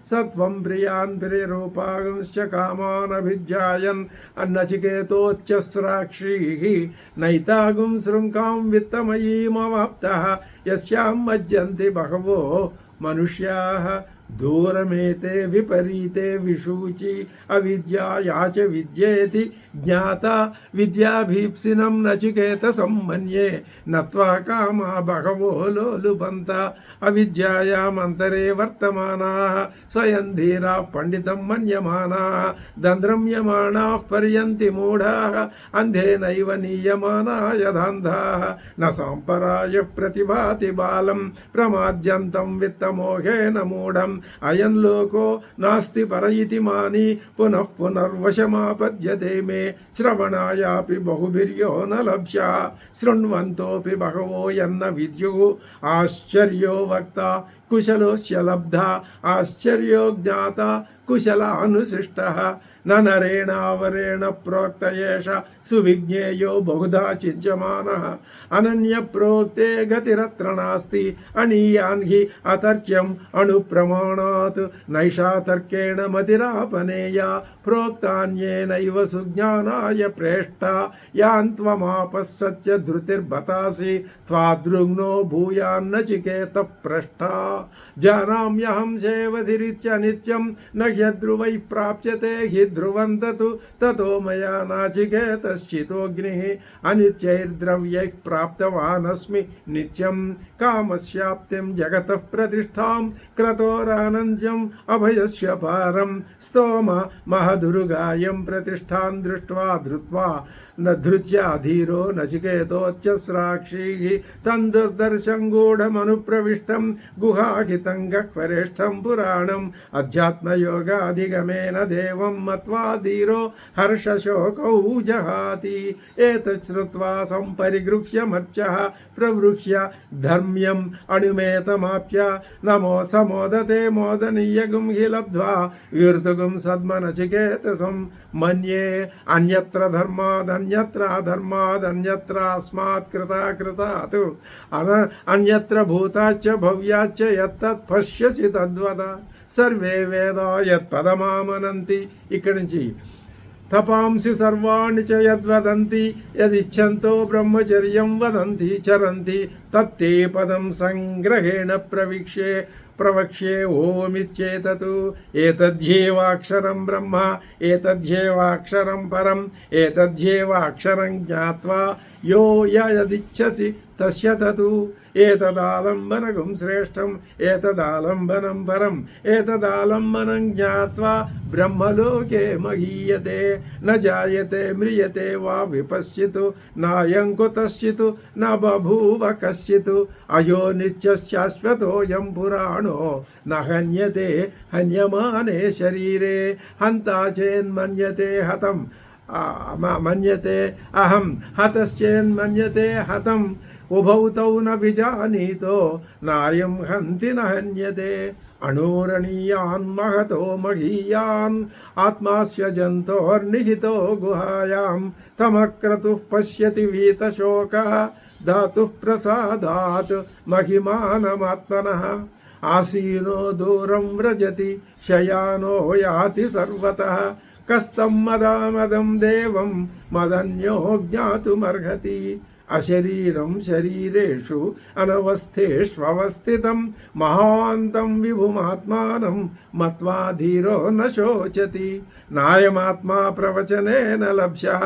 सत्वं प्रियान् प्रियरूपांश्च कामानभिज्ञायन् नचिकेतोच्चस्राक्षीः नैतागुं शृङ्कां वित्तमयीमवाप्तः यस्यां मज्जन्ति बहवो मनुष्याः दूरमेते विपरीते विशूचि अविद्याया च विद्येति ज्ञाता विद्याभीप्सिनं नचिकेतसम्मन्ये नत्वा कामा बहवो लोलुपन्त अविद्यायामन्तरे वर्तमानाः स्वयं धीराः पण्डितं मन्यमानाः दन्द्रम्यमाणाः पर्यन्ति मूढाः अन्धेनैव नीयमाना यदान्धाः न साम्परायः प्रतिभाति बालं प्रमाद्यन्तं वित्तमोहेन मूढम् अयं लोको नास्ति पर इति मानी पुनः पुनर्वशमापद्यते मे श्रवणायापि बहुभिर्यो न लभ्यः शृण्वन्तोऽपि बहवो यन्न विद्युः आश्चर्यो वक्ता कुशलोऽस्य लब्धा आश्चर्यो ज्ञाता कुशलानुशिष्टः न नरेणावरेण प्रोक्त एष सुविज्ञेयो बहुधा चिन्त्यमानः अनन्यप्रोक्ते गतिरत्र नास्ति अनीयान् हि अतर्क्यम् अणुप्रमाणात् नैषा तर्केण मतिरापनेया प्रोक्तान्येनैव सुज्ञानाय प्रेष्टा यान् त्वमापश्चत्य धृतिर्बतासि त्वादृग्नो भूयान्नचिकेत पृष्टा जानाम्यहं सेवधिरित्य नित्यं न ह्यध्रुवैः प्राप्यते हि ध्रुवं ततो मया नाचिकेतश्चितोऽग्निः अनित्यैर्द्रव्यैः प्राप्तवानस्मि नित्यं कामस्याप्तिं जगतः प्रतिष्ठां क्रतोरानन्द्यम् अभयस्य पारं स्तोम महदुर्गायं प्रतिष्ठां दृष्ट्वा धृत्वा न धृत्या धीरो नचिकेतोच्चस्राक्षीः तन्दुर्दर्शं गूढमनुप्रविष्टं गुहाहितं गह्वरेष्ठं पुराणम् अध्यात्मयोगाधिगमेन देवं मत्वा धीरो हर्षशोकौ जहाति एतत् श्रुत्वा सम्परिगृह्य मर्त्यः प्रवृह्य धर्म्यम् अणुमेतमाप्य नमो समोदते मोदनीयगुं हि लब्ध्वा वीर्तुगुं सद्मनचिकेतसं मन्ये अन्यत्र धर्मादन्यत्र अधर्मादन्यत्रास्मात् कृतात् अन्यत्र भूताच्च भव्याच्च यत्तत् पश्यसि तद्वद सर्वे वेदा यत्पदमामनन्ति ఇక్కడి నుంచి तपांसि सर्वाणि च यद्वदन्ति यदिच्छन्तो ब्रह्मचर्यं वदन्ति चरन्ति तत्ते पदं संग्रहेण प्रवक्ष्ये ओमित्येतत् एतद्ध्येवाक्षरं ब्रह्म एतद्ध्येवाक्षरं परम् एतद्ध्येवाक्षरं ज्ञात्वा यो यदिच्छसि तस्य ततु एतदालम्बनगुं श्रेष्ठम् एतदालम्बनं परम् एतदालम्बनं ज्ञात्वा ब्रह्मलोके महीयते न जायते म्रियते वा विपश्चित् नायं कुतश्चित् न बभूव कश्चित् अयो नित्यश्शाश्वतोऽयं पुराणो न हन्यते हन्यमाने शरीरे हन्ता चेन्मन्यते हतं मन्यते अहं हतश्चेन्मन्यते हतम् उभौ तौ न विजानीतो नायं हन्ति न हन्यते अणोरणीयान् महतो महीयान् आत्मास्य जन्तोर्निहितो गुहायां तमक्रतुः पश्यति वीतशोकः धातुः प्रसादात् महिमानमात्मनः आसीनो दूरं व्रजति शयानो याति सर्वतः कस्तं मदामदं देवं मदन्यो ज्ञातुमर्हति अशरीरं शरीरेषु अनवस्थेष्वस्थितं महान्तं विभुमात्मानं मत्वा धीरो न शोचति नायमात्मा प्रवचनेन लभ्यः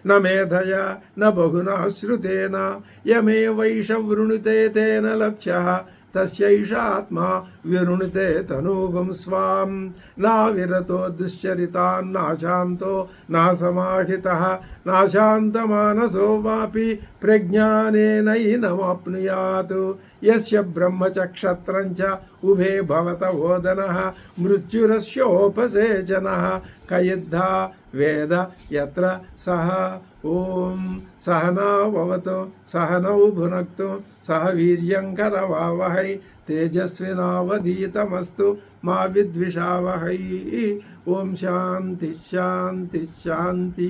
न मेधया न बहुना श्रुतेन यमेवैष वृणुते तेन लभ्यः तस्यैषात्मा विरुणुते तनूगुं स्वां नाविरतो दुश्चरितान् नाशान्तो नासमाहितः नाशान्तमानसो वापि प्रज्ञानेनैनमाप्नुयात् यस्य ब्रह्म च क्षत्रं च ఉభే భవత ఓదనః మృత్యురస్యోపసేచనః కయుద్ధా వేద యత్ర సహ. ఓం సహనావవతు సహనౌ భునక్తు సహ వీర్యంకరవావహై తేజస్వినావధీతమస్తు మా విద్విషావహై. ఓం శాంతి శాంతి శాంతి.